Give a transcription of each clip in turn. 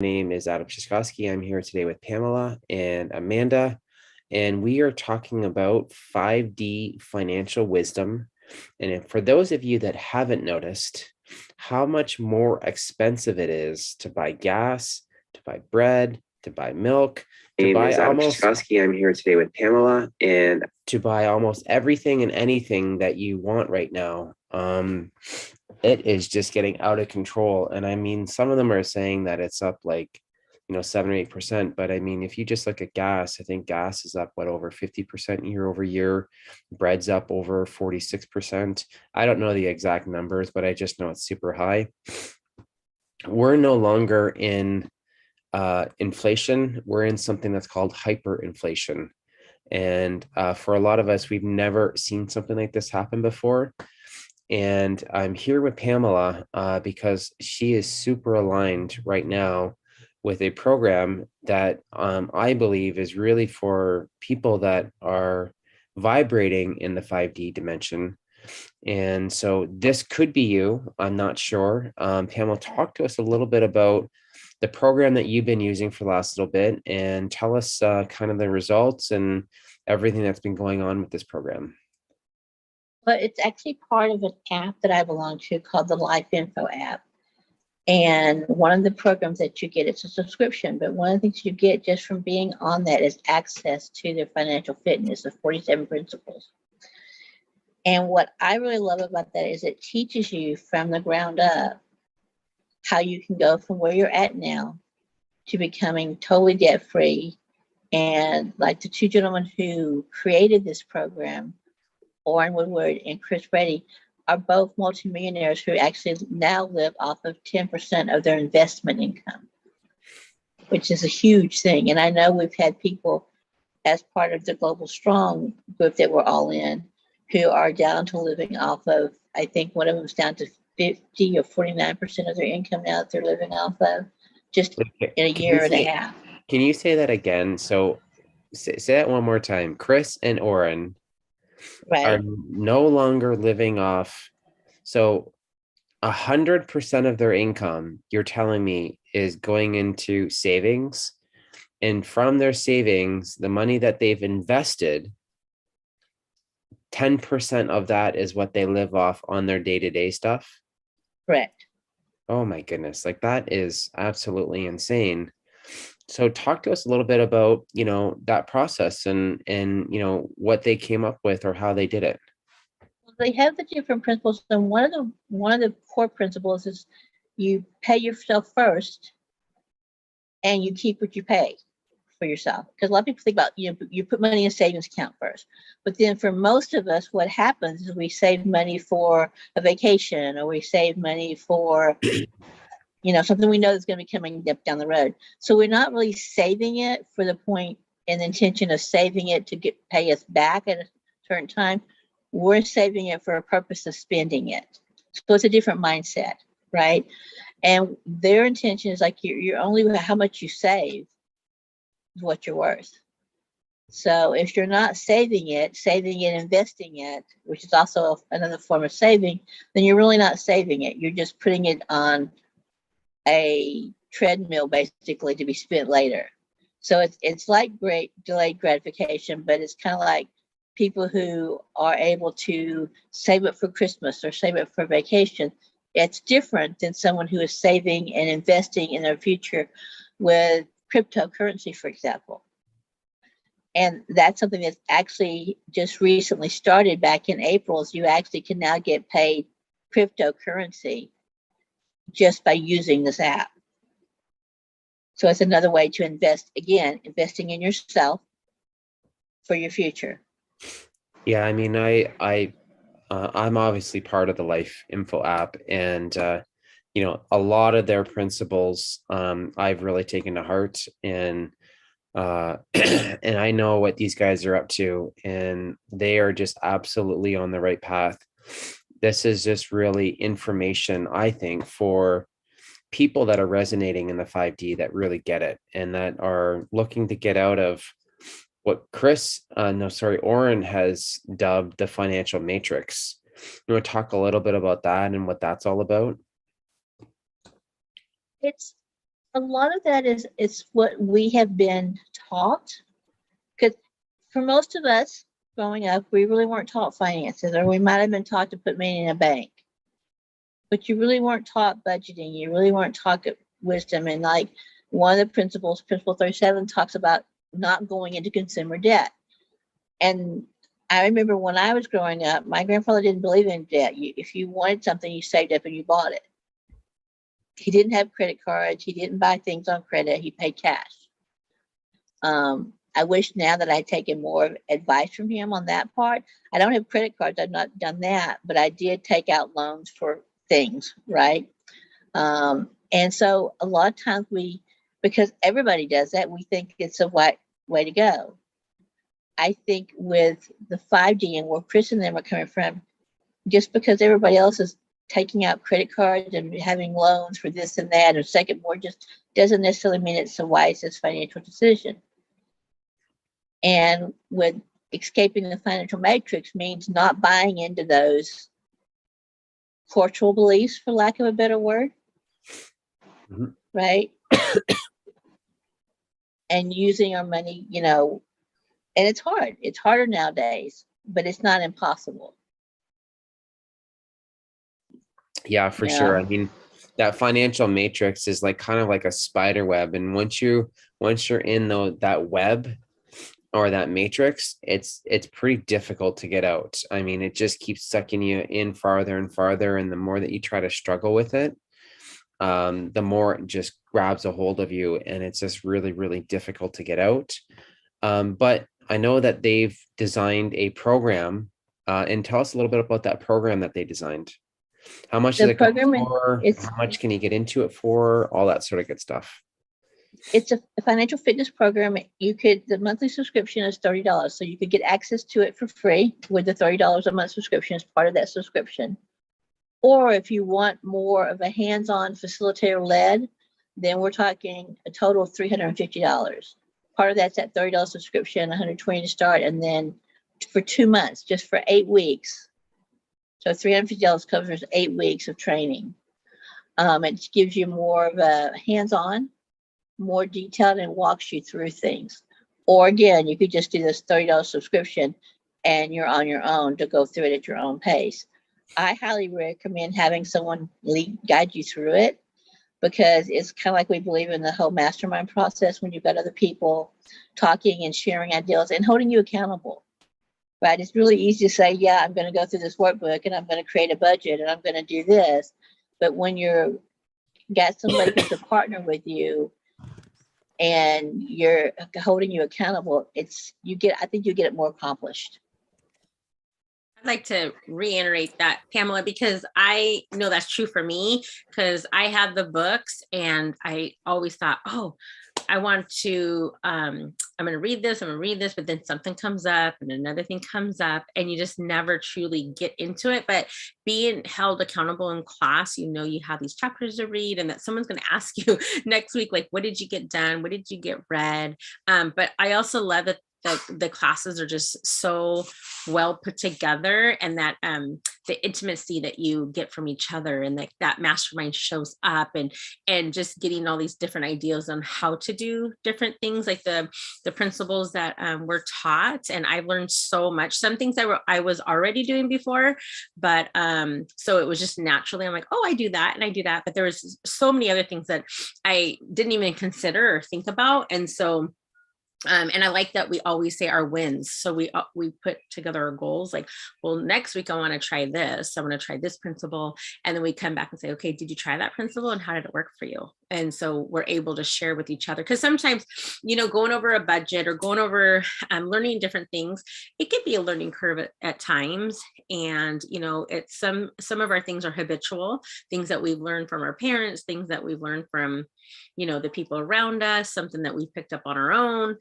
name is Adam Trzaskowski. I'm here today with Pamela and Amanda, and we are talking about 5D financial wisdom. For those of you that haven't noticed, how much more expensive it is to buy gas, to buy bread, to buy milk, to buy almost Trzaskowski. I'm here today with Pamela, and to buy almost everything and anything that you want right now. It is just getting out of control. And I mean, some of them are saying that it's up like, 7 or 8%. But I mean, if you just look at gas, I think gas is up, over 50% year over year. Bread's up over 46%. I don't know the exact numbers, but I just know it's super high. We're no longer in inflation. We're in something that's called hyperinflation. And for a lot of us, we've never seen something like this happen before. And I'm here with Pamela because she is super aligned right now with a program that I believe is really for people that are vibrating in the 5D dimension. And so this could be you. I'm not sure. Pamela, talk to us a little bit about the program that you've been using for the last little bit and tell us kind of the results and everything that's been going on with this program. But it's actually part of an app that I belong to called the Life Info app. And one of the programs that you get, it's a subscription, but one of the things you get just from being on that is access to their financial fitness, the 47 principles. And what I really love about that is it teaches you from the ground up how you can go from where you're at now to becoming totally debt free. And like the two gentlemen who created this program, Orrin Woodward and Chris Reddy, are both multimillionaires who actually now live off of 10% of their investment income, which is a huge thing. And I know we've had people as part of the Global Strong group that we're all in who are down to living off of, I think one of them's down to 50 or 49% of their income now that they're living off of just in a year and a half. Can you say that again? So say that one more time. Chris and Orrin are no longer living off. So 100% of their income, you're telling me, is going into savings. And from their savings, the money that they've invested, 10% of that is what they live off on their day-to-day stuff. Correct. Oh my goodness. Like that is absolutely insane. So talk to us a little bit about, that process and what they came up with or how they did it. They have the different principles, and one of the core principles is you pay yourself first and you keep what you pay for yourself. Because a lot of people think about, you put money in a savings account first. But then for most of us, what happens is we save money for a vacation, or we save money for something we know is going to be coming up down the road. So we're not really saving it for the point and the intention of saving it to pay us back at a certain time. We're saving it for a purpose of spending it. So it's a different mindset, right? And their intention is like you're only how much you save is what you're worth. So if you're not saving it, investing it, which is also another form of saving, then you're really not saving it. You're just putting it on a treadmill basically to be spent later. So it's like great delayed gratification, but it's kind of like people who are able to save it for Christmas or save it for vacation. It's different than someone who is saving and investing in their future with cryptocurrency, for example. And that's something that's actually just recently started back in April. So you actually can now get paid cryptocurrency just by using this app. So it's another way to invest, again, investing in yourself for your future. Yeah, I mean, I'm obviously part of the Life Info app, and a lot of their principles I've really taken to heart, and and I know what these guys are up to, and they are just absolutely on the right path. This is just really information, I think, for people that are resonating in the 5D that really get it and that are looking to get out of what Orrin has dubbed the financial matrix. You want to talk a little bit about that and what that's all about? It's a lot of that is what we have been taught. Because for most of us growing up, we really weren't taught finances, or we might have been taught to put money in a bank, but you really weren't taught budgeting. You really weren't taught wisdom. And like one of the principles, Principle 37, talks about not going into consumer debt. And I remember when I was growing up, my grandfather didn't believe in debt. If you wanted something, you saved up and you bought it. He didn't have credit cards. He didn't buy things on credit. He paid cash. I wish now that I'd taken more advice from him on that part. I don't have credit cards. I've not done that, but I did take out loans for things, right? And so a lot of times because everybody does that, we think it's a right way to go. I think with the 5D and where Chris and them are coming from, just because everybody else is taking out credit cards and having loans for this and that or second mortgage doesn't necessarily mean it's the wisest financial decision. And with escaping the financial matrix means not buying into those cultural beliefs, for lack of a better word, right? And using our money, and it's hard. It's harder nowadays, but it's not impossible. Yeah, for sure. I mean, that financial matrix is like kind of like a spider web. And once you're in that web or that matrix, it's pretty difficult to get out. I mean, it just keeps sucking you in farther and farther. And the more that you try to struggle with it, the more it just grabs a hold of you, and it's just really, really difficult to get out. But I know that they've designed a program, and tell us a little bit about that program that they designed. How much does it go for? How much can you get into it for? All that sort of good stuff. It's a financial fitness program. The monthly subscription is $30. So you could get access to it for free with the $30 a month subscription as part of that subscription. Or if you want more of a hands-on facilitator led, then we're talking a total of $350. Part of that's that $30 subscription, $120 to start, and then for 2 months, just for 8 weeks. So $350 covers 8 weeks of training. It gives you more of a hands-on, more detailed, and walks you through things. Or again, you could just do this $30 subscription and you're on your own to go through it at your own pace. I highly recommend having someone guide you through it, because it's kind of like we believe in the whole mastermind process when you've got other people talking and sharing ideas and holding you accountable, right? It's really easy to say, yeah, I'm going to go through this workbook and I'm going to create a budget and I'm going to do this. But when you're got somebody who's a partner with you and you're holding you accountable, I think you get it more accomplished. I'd like to reiterate that, Pamela, because I know that's true for me, because I had the books and I always thought, oh, I want to, I'm going to read this, but then something comes up and another thing comes up and you just never truly get into it. But being held accountable in class, you have these chapters to read and that someone's going to ask you next week, like, what did you get done? What did you get read? But I also love that the classes are just so well put together, and that the intimacy that you get from each other, and that mastermind shows up, and just getting all these different ideas on how to do different things, like the principles that were taught. And I've learned so much. Some things I was already doing before, but so it was just naturally, I'm like, oh, I do that and I do that. But there was so many other things that I didn't even consider or think about. And so and I like that we always say our wins. So we put together our goals, like, well, next week I want to try this. I want to try this principle. And then we come back and say, okay, did you try that principle and how did it work for you? And so we're able to share with each other. Because sometimes, going over a budget or going over learning different things, it can be a learning curve at times. And, it's some of our things are habitual, things that we've learned from our parents, things that we've learned from, the people around us, something that we picked up on our own.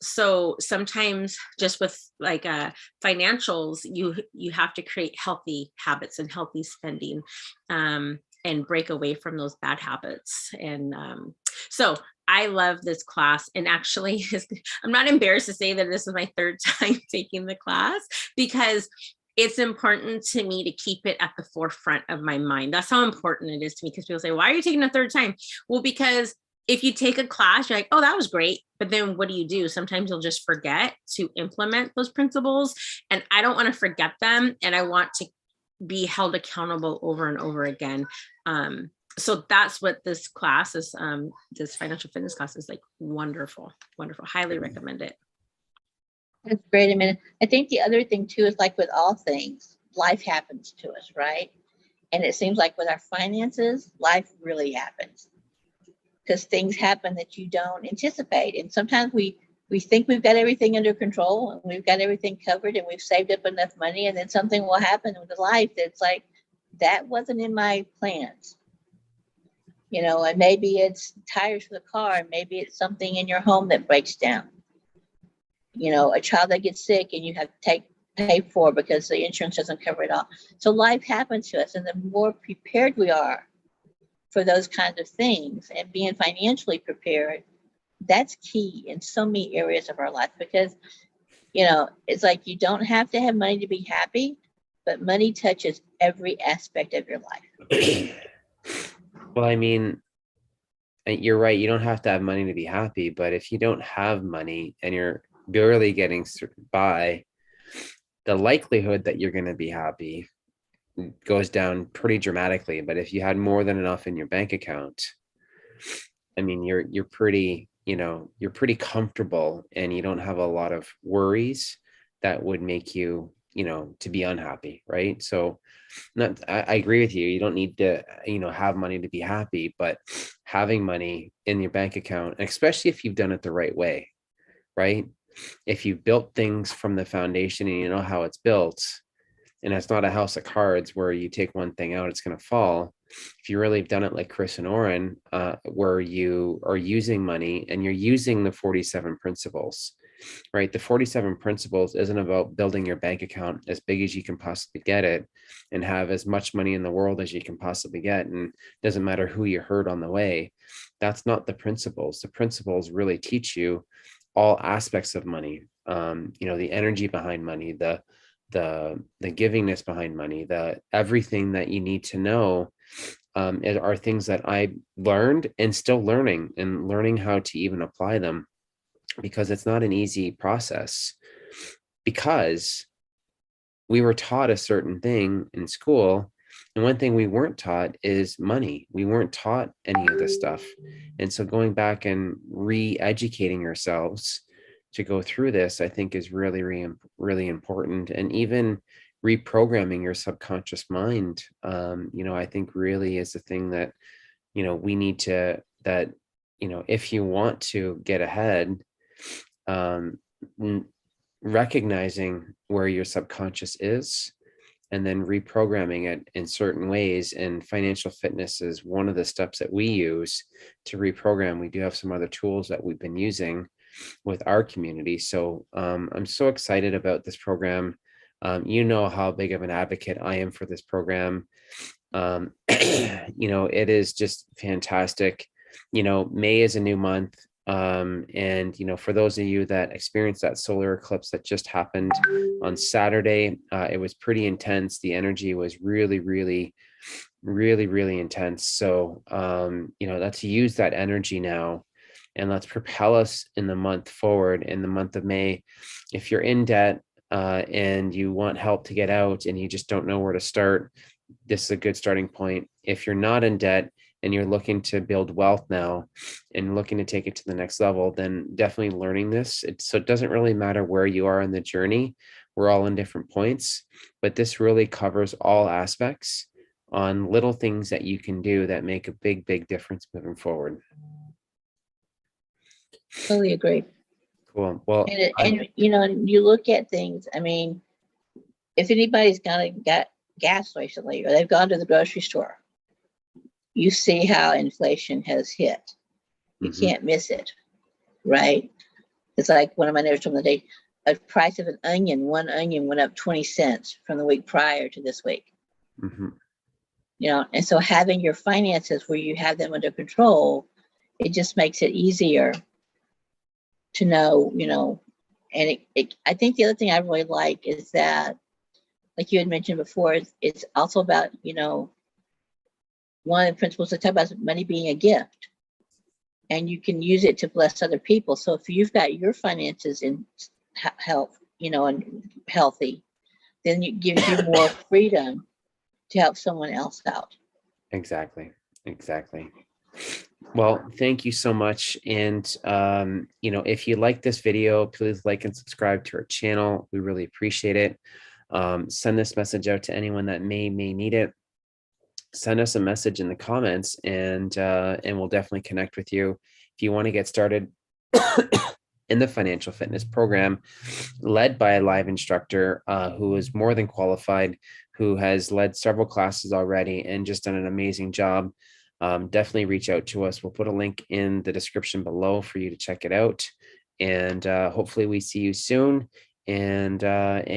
So sometimes just with like financials, you have to create healthy habits and healthy spending, and break away from those bad habits. And so I love this class. And actually, I'm not embarrassed to say that this is my third time taking the class, because it's important to me to keep it at the forefront of my mind. That's how important it is to me, because people say, why are you taking a third time? Well, because if you take a class, you're like, oh, that was great. But then what do? Sometimes you'll just forget to implement those principles. And I don't want to forget them. And I want to be held accountable over and over again. So that's what this class is, this financial fitness class is like. Wonderful, wonderful. Highly recommend it. That's great. I mean, I think the other thing too is like with all things, life happens to us, right? And it seems like with our finances, life really happens because things happen that you don't anticipate. And sometimes we think we've got everything under control and we've got everything covered and we've saved up enough money, and then something will happen with the life that's like, that wasn't in my plans. You know, and maybe it's tires for the car, maybe it's something in your home that breaks down. You know, a child that gets sick and you have to pay for because the insurance doesn't cover it all. So life happens to us, and the more prepared we are for those kinds of things and being financially prepared, that's key in so many areas of our life, because, you know, it's like you don't have to have money to be happy, but money touches every aspect of your life. Well, I mean, you're right. You don't have to have money to be happy, but if you don't have money and you're barely getting by, the likelihood that you're going to be happy goes down pretty dramatically. But if you had more than enough in your bank account, I mean, you're pretty, you know, you're pretty comfortable and you don't have a lot of worries that would make you, you know, to be unhappy, right? So I agree with you. You don't need to, you know, have money to be happy, but having money in your bank account, especially if you've done it the right way, right? If you've built things from the foundation and you know how it's built, and it's not a house of cards where you take one thing out, it's going to fall. If you really have done it like Chris and Oren, where you are using money and you're using the 47 principles, right? The 47 principles isn't about building your bank account as big as you can possibly get it and have as much money in the world as you can possibly get. And it doesn't matter who you hurt on the way. That's not the principles. The principles really teach you all aspects of money. You know, the energy behind money, the givingness behind money, the everything that you need to know are things that I learned and still learning, and learning how to even apply them, because it's not an easy process, because we were taught a certain thing in school. And one thing we weren't taught is money. We weren't taught any of this stuff. And so going back and re-educating ourselves to go through this, I think is really, really, really important. And even reprogramming your subconscious mind, you know, I think really is the thing that, you know, we need to, that, you know, if you want to get ahead, recognizing where your subconscious is and then reprogramming it in certain ways. And financial fitness is one of the steps that we use to reprogram. We do have some other tools that we've been using with our community. So I'm so excited about this program. You know how big of an advocate I am for this program. You know, it is just fantastic. You know, May is a new month. And, you know, for those of you that experienced that solar eclipse that just happened on Saturday, it was pretty intense. The energy was really, really, really, really intense. So, you know, let's use that energy now and let's propel us in the month forward, in the month of May. If you're in debt and you want help to get out and you just don't know where to start, this is a good starting point. If you're not in debt and you're looking to build wealth now and looking to take it to the next level, then definitely learning this. So it doesn't really matter where you are in the journey. We're all in different points, but this really covers all aspects on little things that you can do that make a big, big difference moving forward. Totally agree. Cool. Well, and you know, you look at things, I mean, if anybody's got gas recently or they've gone to the grocery store, you see how inflation has hit. You can't miss it, right? It's like one of my neighbors told me the day, a price of an onion, one onion went up 20 cents from the week prior to this week. You know, and so having your finances where you have them under control, it just makes it easier to know, you know. And I think the other thing I really like is that like you had mentioned before, it's also about, one of the principles that talk about money being a gift, and you can use it to bless other people. So if you've got your finances in health, and healthy, then it gives you more freedom to help someone else out. Exactly. Well, thank you so much. And, if you like this video, please like and subscribe to our channel. We really appreciate it. Send this message out to anyone that may need it. Send us a message in the comments, and we'll definitely connect with you. If you want to get started in the financial fitness program led by a live instructor who is more than qualified, who has led several classes already and just done an amazing job, definitely reach out to us. We'll put a link in the description below for you to check it out. And hopefully we see you soon, and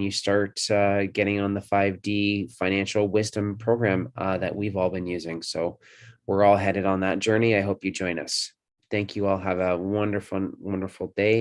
you start getting on the 5D financial wisdom program that we've all been using. So we're all headed on that journey. I hope you join us. Thank you all. Have a wonderful day.